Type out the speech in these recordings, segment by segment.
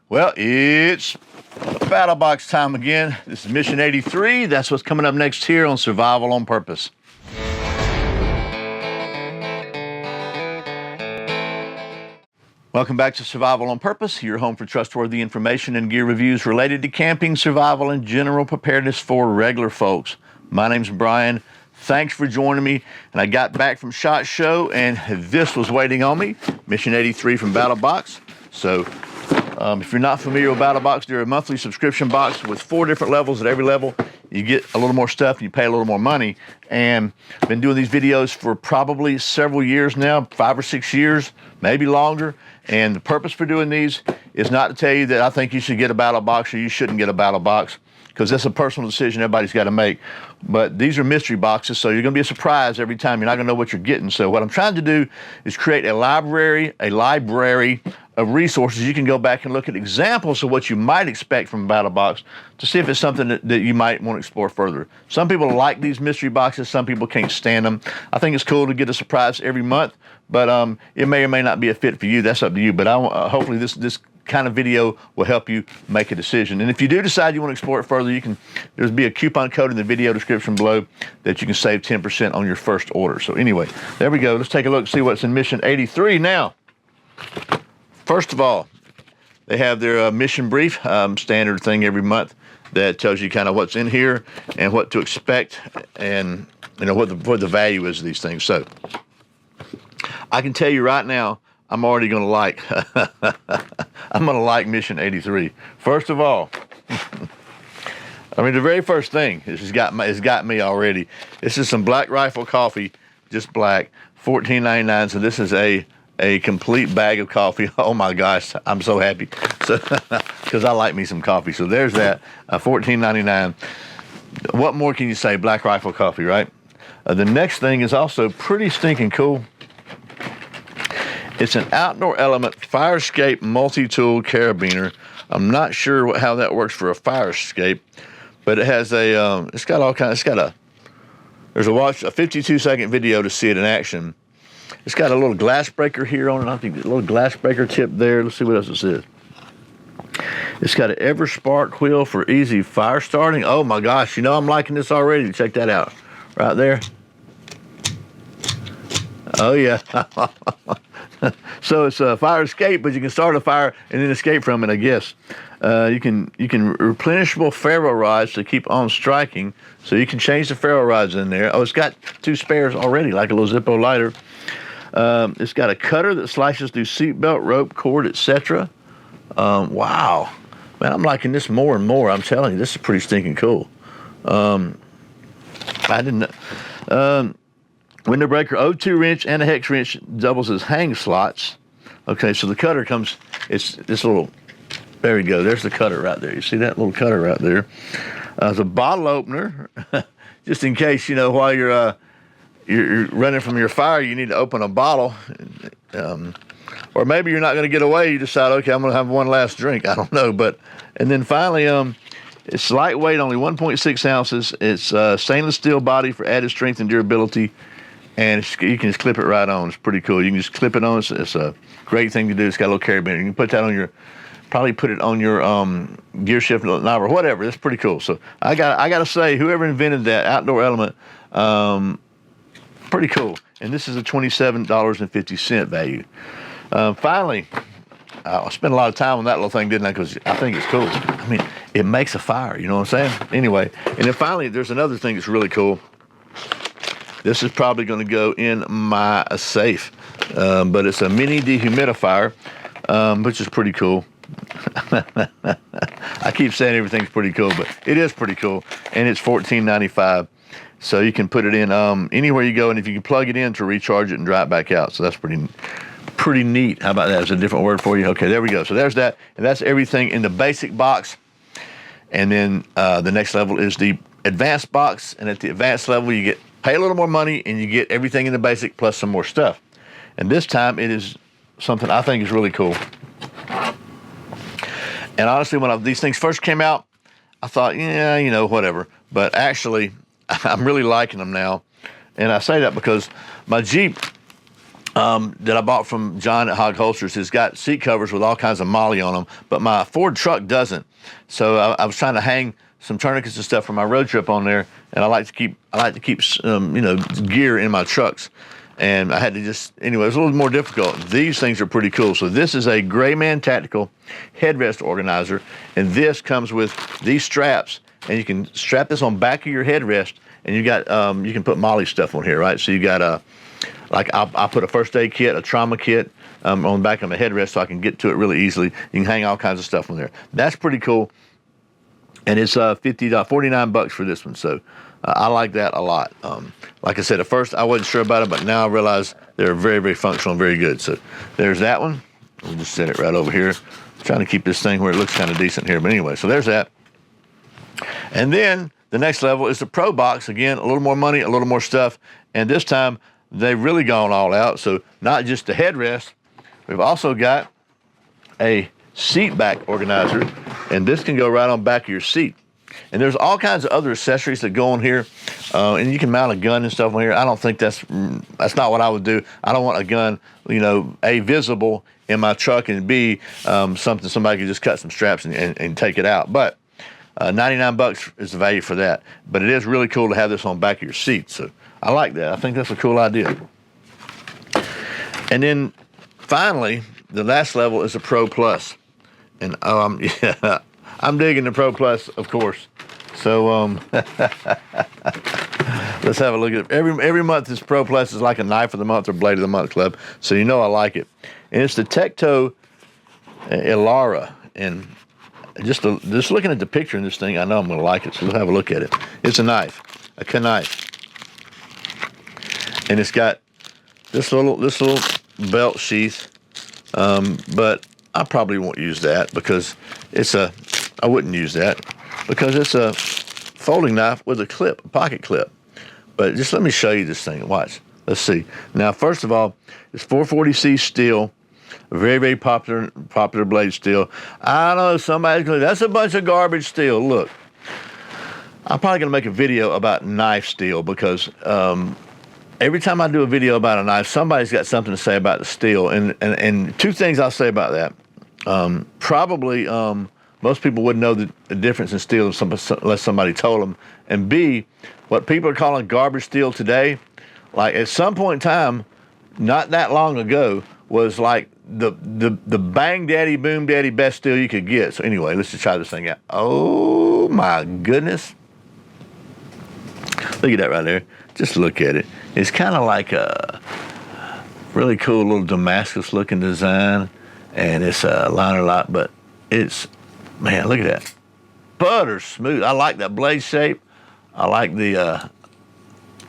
Well, it's Battlebox time again. This is Mission 83. That's what's coming up next here on Survival on Purpose. Welcome back to Survival on Purpose, your home for trustworthy information and gear reviews related to camping, survival, and general preparedness for regular folks. My name's Brian. Thanks for joining me. And I got back from SHOT Show, and this was waiting on me, Mission 83 from Battlebox. So if you're not familiar with Battlebox, they're a monthly subscription box with 4 different levels. At every level, you get a little more stuff and you pay a little more money. And I've been doing these videos for probably several years now, 5 or 6 years, maybe longer. And the purpose for doing these is not to tell you that I think you should get a Battlebox or you shouldn't get a Battlebox, because that's a personal decision everybody's got to make. But these are mystery boxes, so you're going to be a surprise every time. You're not going to know what you're getting. So what I'm trying to do is create a library of resources. You can go back and look at examples of what you might expect from a Battlebox to see if it's something that you might want to explore further. Some people like these mystery boxes. Some people can't stand them. I think it's cool to get a surprise every month, but it may or may not be a fit for you. That's up to you. But hopefully this kind of video will help you make a decision. And if you do decide you want to explore it further, there's be a coupon code in the video description below that you can save 10% on your first order. So anyway, there we go. Let's take a look and see what's in Mission 83 now. First of all, they have their mission brief, standard thing every month that tells you kind of what's in here and what to expect, and what the value is of these things. So I can tell you right now, I'm already going to like I'm going to like Mission 83. First of all, I mean, the very first thing it's got me already. This is some Black Rifle coffee, just black, $14.99. So this is a complete bag of coffee. Oh my gosh, I'm so happy. So because I like me some coffee. So there's that, $14.99. What more can you say? Black Rifle coffee, right? The next thing is also pretty stinking cool. It's an Outdoor Element Fire Escape multi-tool carabiner. I'm not sure how that works for a fire escape, but it has a it's got all kinds. There's a 52-second video to see it in action. It's got a little glass breaker here on it. I think a little glass breaker tip there. Let's see what else it says. It's got an Everspark Wheel for easy fire starting. Oh my gosh, I'm liking this already. Check that out, right there. Oh yeah. So it's a fire escape, but you can start a fire and then escape from it, I guess. You can replenishable ferro rods to keep on striking, so you can change the ferro rods in there. Oh, it's got 2 spares already, like a little Zippo lighter. It's got a cutter that slices through seatbelt, rope, cord, etc. Wow, man, I'm liking this more and more. I'm telling you, this is pretty stinking cool. I didn't know. Window breaker, O2 wrench and a hex wrench doubles as hang slots. Okay, so the cutter comes, it's this little, there we go, there's the cutter right there. You see that little cutter right there? There's a bottle opener, just in case, while you're running from your fire, you need to open a bottle. Or maybe you're not going to get away, you decide, okay, I'm going to have one last drink. I don't know, and then finally, it's lightweight, only 1.6 ounces. It's stainless steel body for added strength and durability. And you can just clip it right on. It's pretty cool. You can just clip it on. It's a great thing to do. It's got a little carabiner. You can put that on probably put it on your gear shift knob or whatever. That's pretty cool. So I got to say, whoever invented that Outdoor Element, pretty cool. And this is a $27.50 value. Finally, I spent a lot of time on that little thing, didn't I? Because I think it's cool. I mean, it makes a fire. You know what I'm saying? Anyway, and then finally, there's another thing that's really cool. This is probably going to go in my safe, but it's a mini dehumidifier, which is pretty cool. I keep saying everything's pretty cool, but it is pretty cool, and it's $14.95. So you can put it in anywhere you go, and if you can plug it in to recharge it and dry it back out. So that's pretty neat. How about that? Is a different word for you? Okay, there we go. So there's that, and that's everything in the basic box. And then the next level is the advanced box, and at the advanced level you pay a little more money and you get everything in the basic plus some more stuff. And this time it is something I think is really cool. And honestly, when these things first came out, I thought, yeah, whatever. But actually, I'm really liking them now. And I say that because my Jeep that I bought from John at Hog Holsters. It's got seat covers with all kinds of MOLLE on them, but my Ford truck doesn't. So I was trying to hang some tourniquets and stuff for my road trip on there, and I like to keep gear in my trucks. And I had to anyway, it was a little more difficult. These things are pretty cool. So this is a Gray Man Tactical headrest organizer, and this comes with these straps, and you can strap this on back of your headrest, and you got you can put MOLLE stuff on here, right? So you got like I'll put a first aid kit, a trauma kit on the back of my headrest so I can get to it really easily. You can hang all kinds of stuff on there. That's pretty cool. And it's $49 for this one. So I like that a lot. Like I said, at first I wasn't sure about it, but now I realize they're very, very functional and very good. So there's that one. We'll just set it right over here. I'm trying to keep this thing where it looks kind of decent here. But anyway, so there's that. And then the next level is the Pro Box. Again, a little more money, a little more stuff. And this time they've really gone all out. So not just the headrest, we've also got a seat back organizer, and this can go right on back of your seat. And there's all kinds of other accessories that go on here, and you can mount a gun and stuff on here. I don't think that's not what I would do. I don't want a gun, A, visible in my truck, and B, something somebody could just cut some straps and take it out. But $99 is the value for that. But it is really cool to have this on back of your seat. So I like that. I think that's a cool idea. And then finally, the last level is a Pro Plus. And yeah, I'm digging the Pro Plus, of course. So let's have a look at it. Every month this Pro Plus is like a Knife of the Month or Blade of the Month club. So you know I like it. And it's the Tecto Elara. And just looking at the picture in this thing, I know I'm going to like it. So let's have a look at it. It's a knife, a knife. And it's got this little belt sheath. But I probably won't use that because I wouldn't use that because it's a folding knife with a clip, a pocket clip. But just let me show you this thing. Watch. Let's see. Now, first of all, it's 440C steel, very, very popular blade steel. I know somebody's going to, that's a bunch of garbage steel. Look, I'm probably going to make a video about knife steel because every time I do a video about a knife, somebody's got something to say about the steel. And two things I'll say about that. Probably most people wouldn't know the difference in steel unless somebody told them. And B, what people are calling garbage steel today, like at some point in time, not that long ago, was like the bang daddy, boom daddy best steel you could get. So anyway, let's just try this thing out. Oh my goodness. Look at that right there. Just look at it. It's kind of like a really cool little Damascus looking design. And it's a liner lock, but it's, man, look at that. Butter smooth. I like that blade shape. I like the,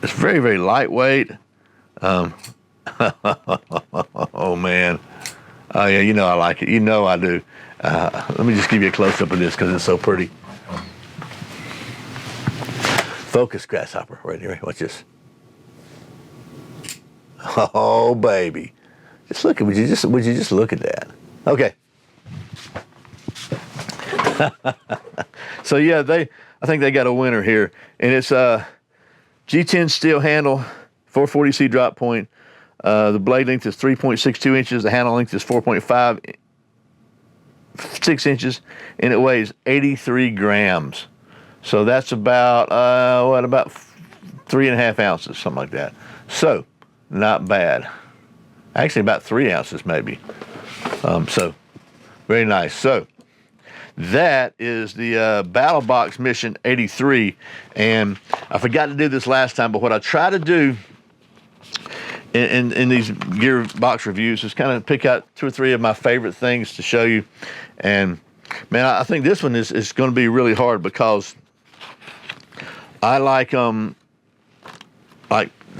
it's very, very lightweight. Oh, man. Oh, yeah, you know I like it. You know I do. Let me just give you a close-up of this because it's so pretty. Focus, grasshopper, right here. Watch this. Oh, baby. Just look at, would you just look at that? Okay. So yeah, I think they got a winner here. And it's G10 steel handle, 440C drop point. The blade length is 3.62 inches. The handle length is 4.56 inches. And it weighs 83 grams. So that's about, about 3.5 ounces, something like that. So, not bad. Actually, about 3 ounces, maybe. So, very nice. So, that is the Battlbox Mission 83. And I forgot to do this last time, but what I try to do in these gear box reviews is kind of pick out 2 or 3 of my favorite things to show you. And, man, I think this one is going to be really hard because I like the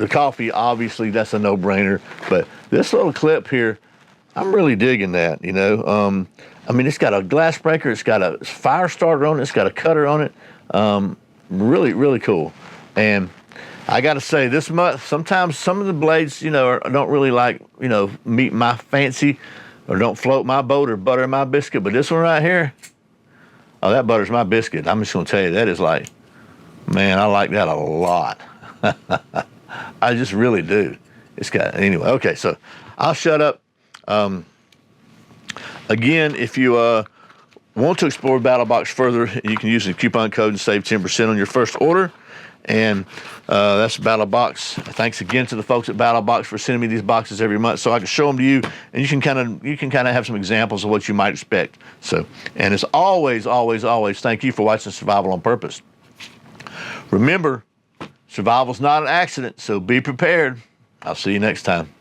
coffee, obviously, that's a no-brainer. But this little clip here, I'm really digging that, I mean, it's got a glass breaker, it's got a fire starter on it, it's got a cutter on it. Really, really cool. And I got to say, this month, sometimes some of the blades, don't really meet my fancy or don't float my boat or butter my biscuit. But this one right here, oh, that butters my biscuit. I'm just going to tell you, that is like, man, I like that a lot. I just really do. It's got, anyway, okay, so I'll shut up. Again, if you want to explore Battlebox further, you can use the coupon code and save 10% on your first order. And that's Battlebox. Thanks again to the folks at Battlebox for sending me these boxes every month so I can show them to you, and you can kind of have some examples of what you might expect. So, and as always, thank you for watching Survival on Purpose. Remember, survival's not an accident, so be prepared. I'll see you next time.